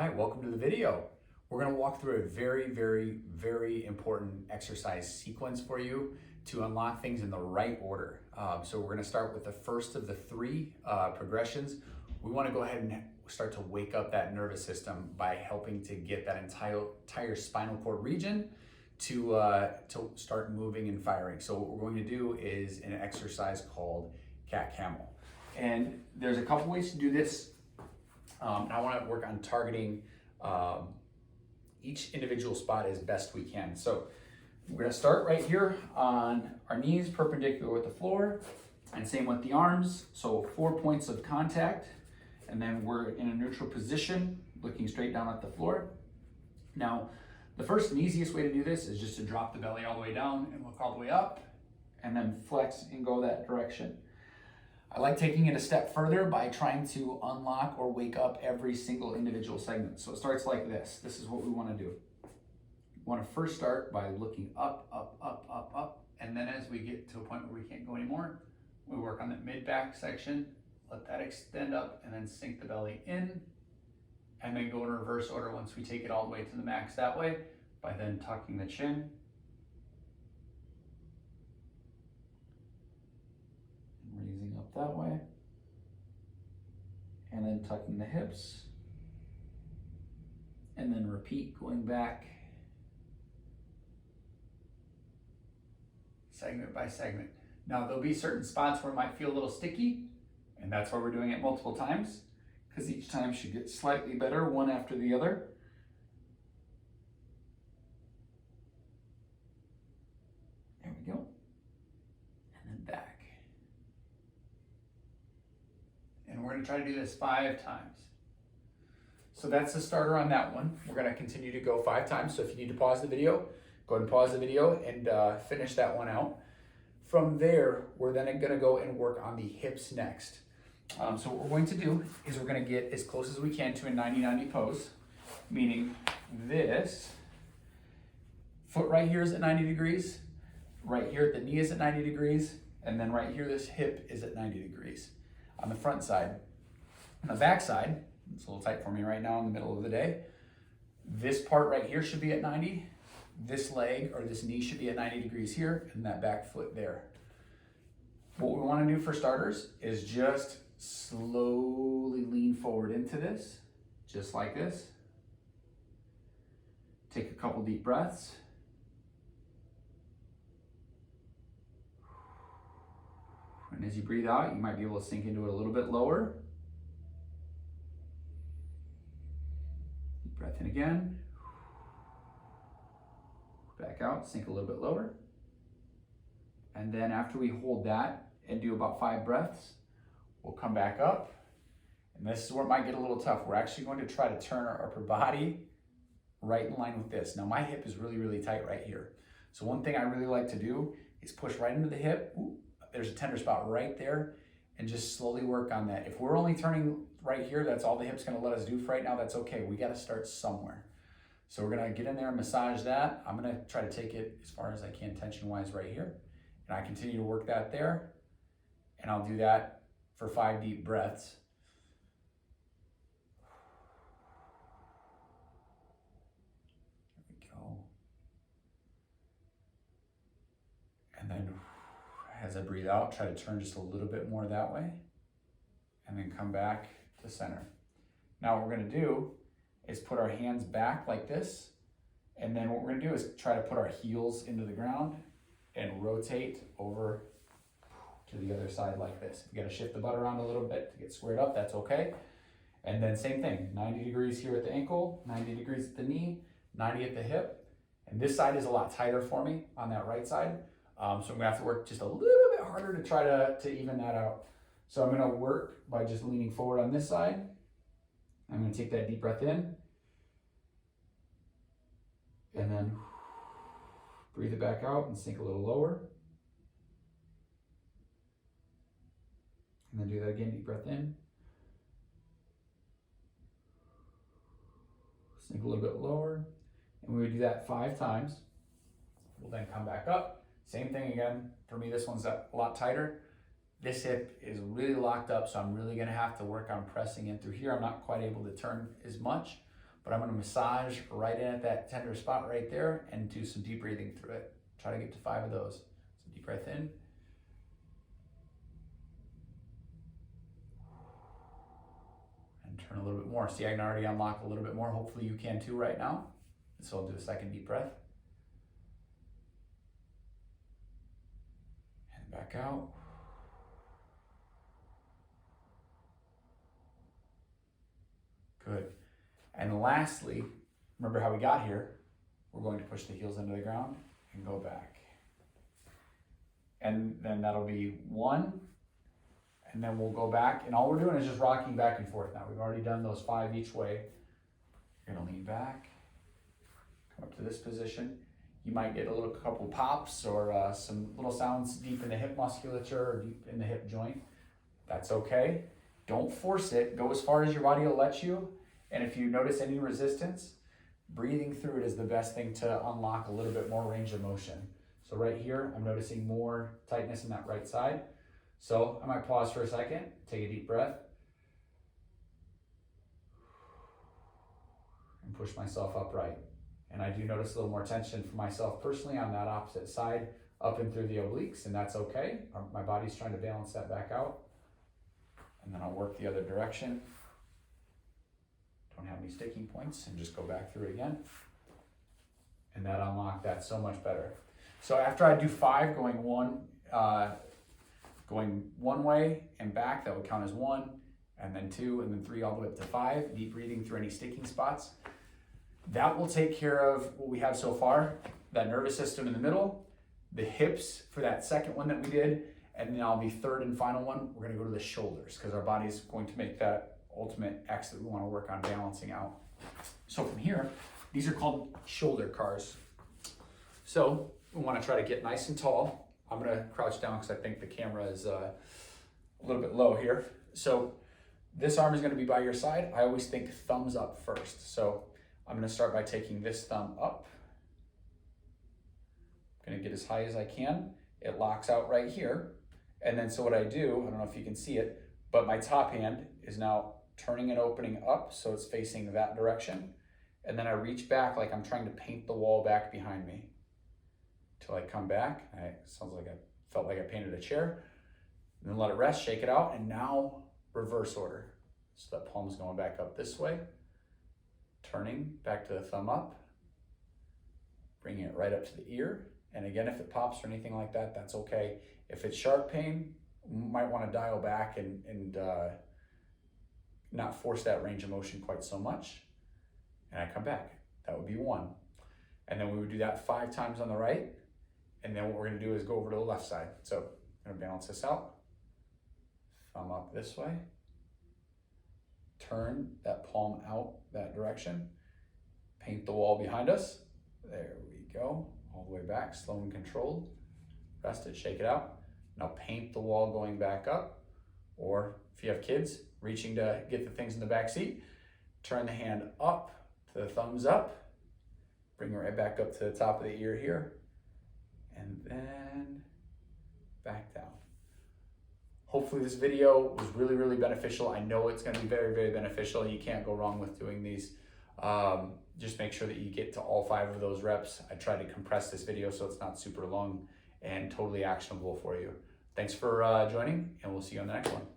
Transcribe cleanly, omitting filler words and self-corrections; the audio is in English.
right, welcome to the video. We're gonna walk through a very important exercise sequence for you to unlock things in the right order. So we're gonna start with the first of the three progressions. We wanna go ahead and start to wake up that nervous system by helping to get that entire spinal cord region to start moving and firing. So what we're going to do is an exercise called cat-camel. And there's a couple ways to do this. I want to work on targeting each individual spot as best we can. So we're going to start right here on our knees, perpendicular with the floor, and same with the arms. So 4 points of contact, and then we're in a neutral position, looking straight down at the floor. Now, the first and easiest way to do this is just to drop the belly all the way down and look all the way up, and then flex and go that direction. I like taking it a step further by trying to unlock or wake up every single individual segment. So it starts like this. This is what we want to do. We want to first start by looking up, and then as we get to a point where we can't go anymore, we work on the mid-back section, let that extend up, and then sink the belly in, and then go in reverse order once we take it all the way to the max that way, by then tucking the chin, raising up that way, and then tucking the hips, and then repeat going back segment by segment. Now there'll be certain spots where it might feel a little sticky, and that's why we're doing it multiple times, because each time should get slightly better, one after the other. There we go. And then back. And we're going to try to do this 5 times. So that's the starter on that one. We're going to continue to go 5 times. So if you need to pause the video, go ahead and pause the video and finish that one out. From there, we're then going to go and work on the hips next. So what we're going to do is we're going to get as close as we can to a 90-90 pose, meaning this foot right here is at 90 degrees, right here at the knee is at 90 degrees, and then right here this hip is at 90 degrees on the front side. On the back side, it's a little tight for me right now in the middle of the day, this part right here should be at 90, this leg or this knee should be at 90 degrees here, and that back foot there. What we want to do for starters is just slowly lean forward into this, just like this. Take a couple deep breaths. And as you breathe out, you might be able to sink into it a little bit lower. Deep breath in again. Back out, sink a little bit lower. And then after we hold that and do about 5 breaths, we'll come back up. And this is where it might get a little tough. We're actually going to try to turn our upper body right in line with this. Now my hip is really tight right here. So one thing I really like to do is push right into the hip. Ooh, there's a tender spot right there, and just slowly work on that. If we're only turning right here, that's all the hip's gonna let us do for right now, that's okay. We gotta start somewhere. So we're gonna get in there and massage that. I'm gonna try to take it as far as I can tension-wise right here. And I continue to work that there. And I'll do that for 5 deep breaths. There we go. And then as I breathe out, try to turn just a little bit more that way. And then come back to center. Now what we're gonna do is put our hands back like this. And then what we're gonna do is try to put our heels into the ground and rotate over to the other side like this. If you gotta shift the butt around a little bit to get squared up, that's okay. And then same thing, 90 degrees here at the ankle, 90 degrees at the knee, 90 at the hip. And this side is a lot tighter for me on that right side. So I'm gonna have to work just a little bit harder to try to even that out. So I'm gonna work by just leaning forward on this side. I'm gonna take that deep breath in. And then breathe it back out and sink a little lower. And then do that again, deep breath in. Sink a little bit lower. And we would do that 5 times. We'll then come back up. Same thing again. For me, this one's a lot tighter. This hip is really locked up, so I'm really gonna have to work on pressing in through here. I'm not quite able to turn as much, but I'm gonna massage right in at that tender spot right there and do some deep breathing through it. Try to get to 5 of those. So deep breath in. And turn a little bit more. See, I can already unlock a little bit more. Hopefully you can too right now. So I'll do a second deep breath. And back out. Good. And lastly, remember how we got here? We're going to push the heels into the ground and go back. And then that'll be 1, and then we'll go back. And all we're doing is just rocking back and forth now. We've already done those 5 each way. You're gonna lean back, come up to this position. You might get a little couple pops or some little sounds deep in the hip musculature or deep in the hip joint. That's okay. Don't force it. Go as far as your body will let you. And if you notice any resistance, breathing through it is the best thing to unlock a little bit more range of motion. So right here, I'm noticing more tightness in that right side. So I might pause for a second, take a deep breath, and push myself upright. And I do notice a little more tension for myself personally on that opposite side, up and through the obliques, and that's okay. My body's trying to balance that back out. And then I'll work the other direction. Don't have any sticking points, and just go back through it again. And that unlocked that so much better. So after I do 5 going one way and back, that would count as 1, and then 2, and then 3, all the way up to 5. Deep breathing through any sticking spots. That will take care of what we have so far, that nervous system in the middle, the hips for that second one that we did, and then I'll be third and final one. We're gonna go to the shoulders because our body's going to make that ultimate X that we wanna work on balancing out. So from here, these are called shoulder cars. So we wanna try to get nice and tall. I'm gonna crouch down because I think the camera is a little bit low here. So this arm is gonna be by your side. I always think thumbs up first. So I'm gonna start by taking this thumb up. I'm gonna get as high as I can. It locks out right here. And then so what I do, I don't know if you can see it, but my top hand is now turning and opening up so it's facing that direction. And then I reach back like I'm trying to paint the wall back behind me till I come back. Sounds like I felt like I painted a chair. And then let it rest, shake it out, and now reverse order. So that palm's going back up this way, turning back to the thumb up, bringing it right up to the ear. And again, if it pops or anything like that, that's okay. If it's sharp pain, you might want to dial back and not force that range of motion quite so much. And I come back. That would be 1. And then we would do that 5 times on the right. And then what we're going to do is go over to the left side. So I'm going to balance this out. Thumb up this way. Turn that palm out that direction. Paint the wall behind us. There we go. All the way back, slow and controlled. Rest it, shake it out. Now paint the wall going back up. Or if you have kids, reaching to get the things in the back seat, turn the hand up to the thumbs up. Bring it right back up to the top of the ear here. And then back down. Hopefully this video was really, really beneficial. I know it's gonna be very, very beneficial. You can't go wrong with doing these. Just make sure that you get to all 5 of those reps. I tried to compress this video so it's not super long and totally actionable for you. Thanks for joining, and we'll see you on the next one.